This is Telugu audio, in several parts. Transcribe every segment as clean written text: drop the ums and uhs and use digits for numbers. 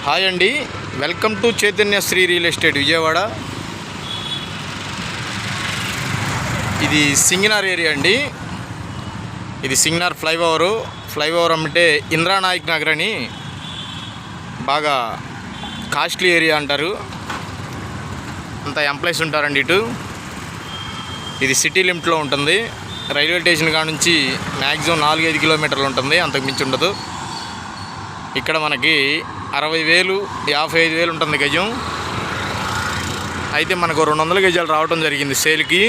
హాయ్ అండి, welcome to Chaitanya Sri real estate Vijayawada. ఇది సింగనార్ ఏరియా అండి. ఇది సింగనార్ ఫ్లైఓవర్ అంటే ఇంద్రానాయక్ నగర్ అని బాగా కాస్ట్లీ ఏరియా అంటారు. అంత ఎంప్లాయీస్ ఉంటారండి ఇటు. ఇది సిటీ లిమిట్లో ఉంటుంది. రైల్వే స్టేషన్ కాడ నుంచి మ్యాక్సిమం 4-5 కిలోమీటర్లు ఉంటుంది, అంతకు మించి ఉండదు. ఇక్కడ మనకి 60,000, 55,000 ఉంటుంది గజం. అయితే మనకు 200 గజాలు రావడం జరిగింది సేల్కి.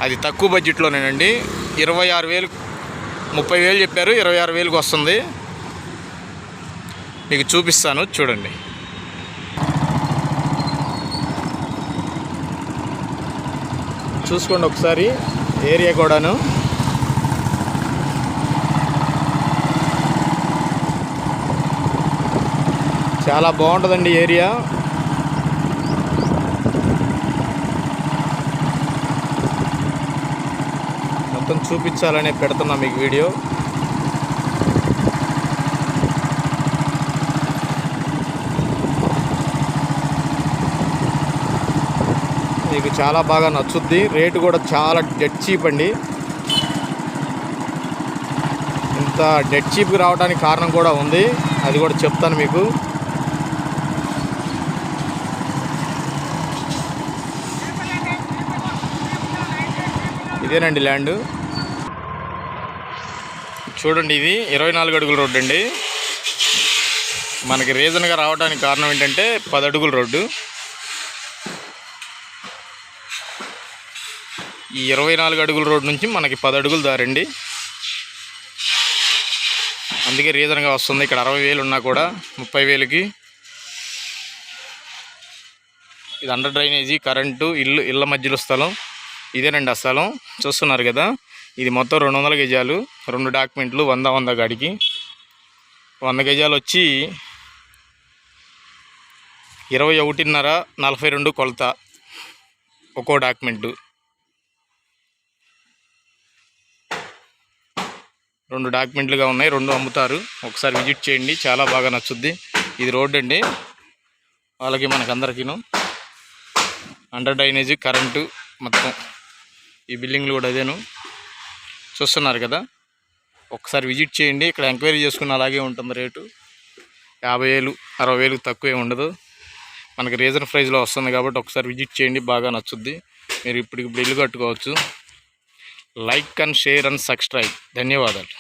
అది తక్కువ బడ్జెట్లోనేనండి. 26,000, 30,000 చెప్పారు, 26,000కి వస్తుంది. మీకు చూపిస్తాను, చూడండి. చూసుకోండి ఒకసారి ఏరియా కూడాను. చాలా బాగుంటుందండి ఏరియా. మొత్తం చూపించాలనే పెడుతున్నా మీకు వీడియో. మీకు చాలా బాగా నచ్చుద్ది. రేటు కూడా చాలా డెడ్ చీప్ అండి. ఇంత డెడ్ చీప్కి రావడానికి కారణం కూడా ఉంది, అది కూడా చెప్తాను మీకు. ఇదేనండి ల్యాండ్. చూడండి, ఇది 24 అడుగుల రోడ్డు అండి. మనకి రీజన్గా రావడానికి కారణం ఏంటంటే 10 అడుగుల రోడ్డు. ఈ 24 అడుగుల రోడ్డు నుంచి మనకి 10 అడుగులు దారండి. అందుకే రీజన్గా వస్తుంది. ఇక్కడ 60,000 ఉన్నా కూడా 30,000కి. ఇది అండర్ డ్రైనేజీ, కరెంటు, ఇళ్ళ మధ్యలో స్థలం. ఇదేనండి ఆ స్థలం, చూస్తున్నారు కదా. ఇది మొత్తం 200 గజాలు, 2 డాక్యుమెంట్లు, 100 గాడికి. 100 గజాలు వచ్చి 21.5, 42 కొలత ఒక్కో డాక్యుమెంటు. 2 డాక్యుమెంట్లుగా ఉన్నాయి, 2 అమ్ముతారు. ఒకసారి విజిట్ చేయండి, చాలా బాగా నచ్చుద్ది. ఇది రోడ్డు అండి వాళ్ళకి, మనకందరికీను. అండర్ డ్రైనేజీ, కరెంటు మొత్తం. ఈ బిల్డింగ్లు కూడా అదేను, చూస్తున్నారు కదా. ఒకసారి విజిట్ చేయండి. ఇక్కడ ఎంక్వైరీ చేసుకున్న అలాగే ఉంటుంది రేటు. 50,000, 60,000 తక్కువే ఉండదు. మనకి రీజన్ ప్రైస్లో వస్తుంది కాబట్టి ఒకసారి విజిట్ చేయండి, బాగా నచ్చుద్ది. మీరు ఇప్పుడు ఇల్లు కట్టుకోవచ్చు. Like and share and subscribe. ధన్యవాదాలు.